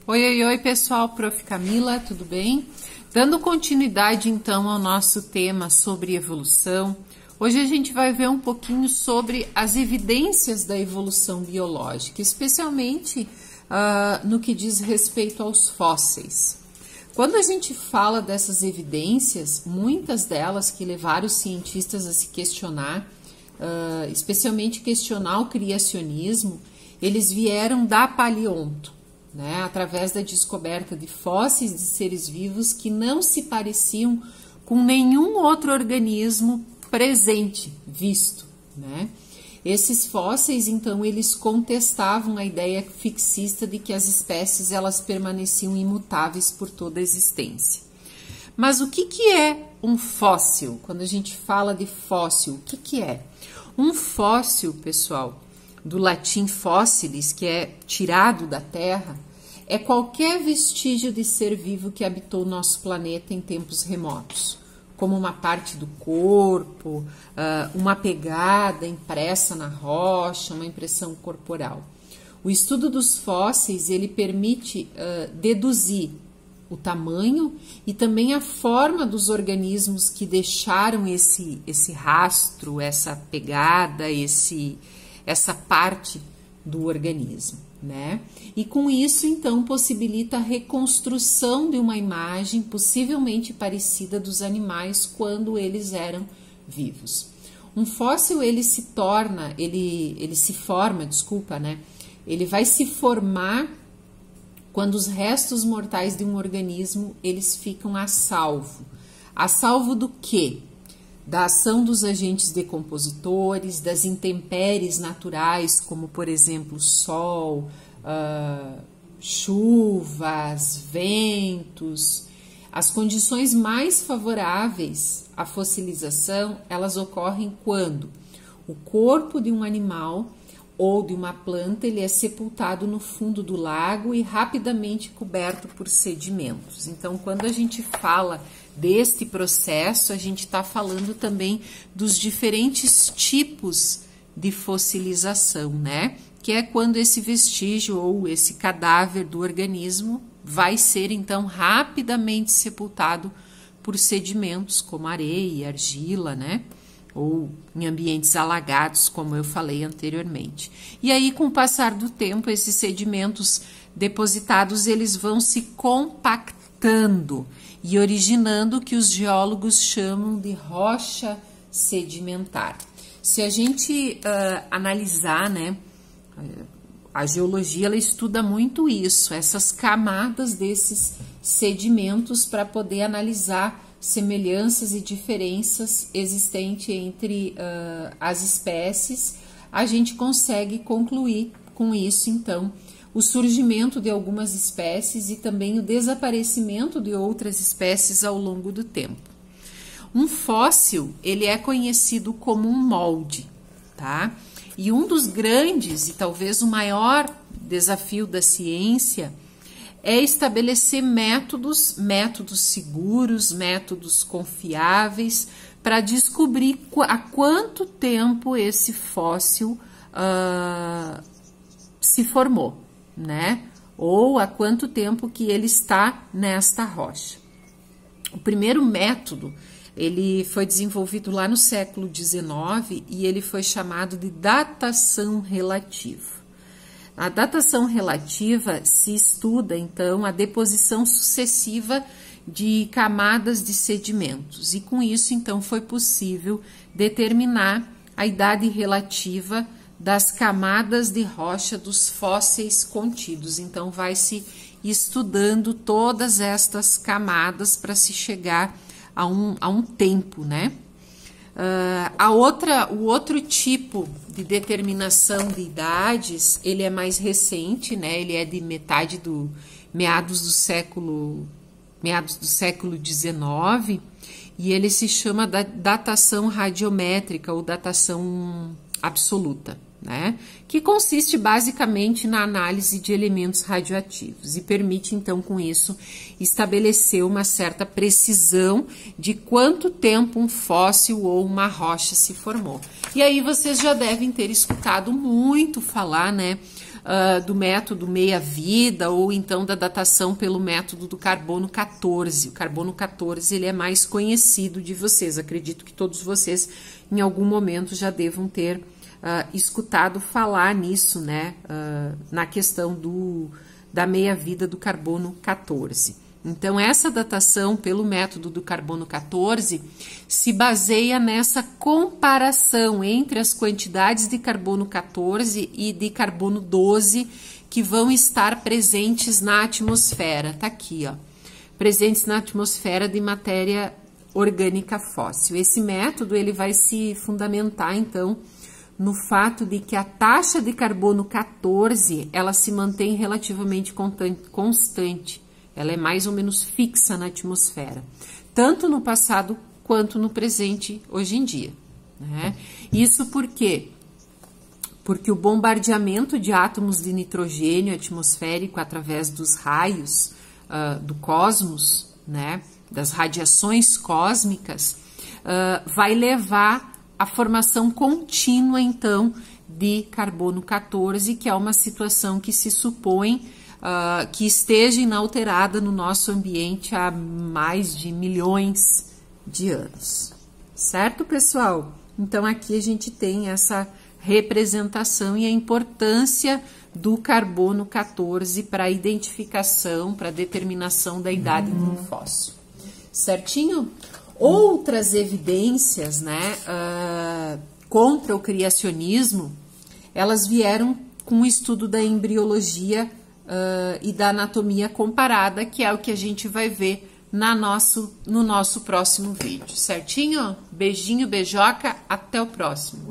Oi, pessoal, Prof. Camila, tudo bem? Dando continuidade, então, ao nosso tema sobre evolução, hoje a gente vai ver um pouquinho sobre as evidências da evolução biológica, especialmente no que diz respeito aos fósseis. Quando a gente fala dessas evidências, muitas delas que levaram os cientistas a se questionar, especialmente questionar o criacionismo, eles vieram da paleonto, né, através da descoberta de fósseis de seres vivos que não se pareciam com nenhum outro organismo presente, visto, né? Esses fósseis, então, eles contestavam a ideia fixista de que as espécies elas permaneciam imutáveis por toda a existência. Mas o que é um fóssil? Quando a gente fala de fóssil, o que é? Um fóssil, pessoal, do latim fossilis, que é tirado da terra, é qualquer vestígio de ser vivo que habitou o nosso planeta em tempos remotos, como uma parte do corpo, uma pegada impressa na rocha, uma impressão corporal. O estudo dos fósseis, ele permite deduzir o tamanho e também a forma dos organismos que deixaram esse rastro, essa pegada, essa parte do organismo, né? E com isso, então, possibilita a reconstrução de uma imagem possivelmente parecida dos animais quando eles eram vivos. Um fóssil, ele vai se formar quando os restos mortais de um organismo, eles ficam a salvo. A salvo do quê? Da ação dos agentes decompositores, das intempéries naturais, como, por exemplo, sol, chuvas, ventos. As condições mais favoráveis à fossilização, elas ocorrem quando o corpo de um animal ou de uma planta ele é sepultado no fundo do lago e rapidamente coberto por sedimentos. Então, quando a gente fala deste processo, a gente está falando também dos diferentes tipos de fossilização, né? Que é quando esse vestígio ou esse cadáver do organismo vai ser, então, rapidamente sepultado por sedimentos, como areia, argila, né? Ou em ambientes alagados, como eu falei anteriormente. E aí, com o passar do tempo, esses sedimentos depositados, eles vão se compactando e originando o que os geólogos chamam de rocha sedimentar. Se a gente analisar, né, a geologia ela estuda muito isso, essas camadas desses sedimentos para poder analisar semelhanças e diferenças existentes entre as espécies. A gente consegue concluir com isso, então, o surgimento de algumas espécies e também o desaparecimento de outras espécies ao longo do tempo. Um fóssil, ele é conhecido como um molde, tá? E um dos grandes e talvez o maior desafio da ciência é estabelecer métodos seguros, métodos confiáveis para descobrir há quanto tempo esse fóssil se formou, né? Ou há quanto tempo que ele está nesta rocha. O primeiro método, ele foi desenvolvido lá no século XIX e ele foi chamado de datação relativa. A datação relativa se estuda, então, a deposição sucessiva de camadas de sedimentos e com isso, então, foi possível determinar a idade relativa das camadas de rocha dos fósseis contidos. Então, vai se estudando todas estas camadas para se chegar a um tempo, né? O outro tipo de determinação de idades, ele é mais recente, né? Ele é de meados do século XIX e ele se chama da datação radiométrica ou datação absoluta, né? Que consiste basicamente na análise de elementos radioativos e permite, então, com isso, estabelecer uma certa precisão de quanto tempo um fóssil ou uma rocha se formou. E aí vocês já devem ter escutado muito falar, né, do método meia-vida ou então da datação pelo método do carbono 14. O carbono 14 ele é mais conhecido de vocês. Acredito que todos vocês em algum momento já devam ter escutado falar nisso, né? Na questão da meia-vida do carbono 14. Então, essa datação pelo método do carbono 14 se baseia nessa comparação entre as quantidades de carbono 14 e de carbono 12 que vão estar presentes na atmosfera. Tá aqui, ó. Presentes na atmosfera de matéria orgânica fóssil. Esse método ele vai se fundamentar, então, no fato de que a taxa de carbono 14 ela se mantém relativamente constante. Ela é mais ou menos fixa na atmosfera, tanto no passado quanto no presente hoje em dia, né? Isso por quê? Porque o bombardeamento de átomos de nitrogênio atmosférico através dos raios do cosmos, né, das radiações cósmicas, vai levar à formação contínua, então, de carbono 14, que é uma situação que se supõe que esteja inalterada no nosso ambiente há mais de milhões de anos. Certo, pessoal? Então, aqui a gente tem essa representação e a importância do carbono 14 para a identificação, para a determinação da idade de um fóssil. Certinho? Outras evidências, né, contra o criacionismo, elas vieram com o estudo da embriologia e da anatomia comparada, que é o que a gente vai ver no nosso próximo vídeo, certinho? Beijinho, beijoca, até o próximo.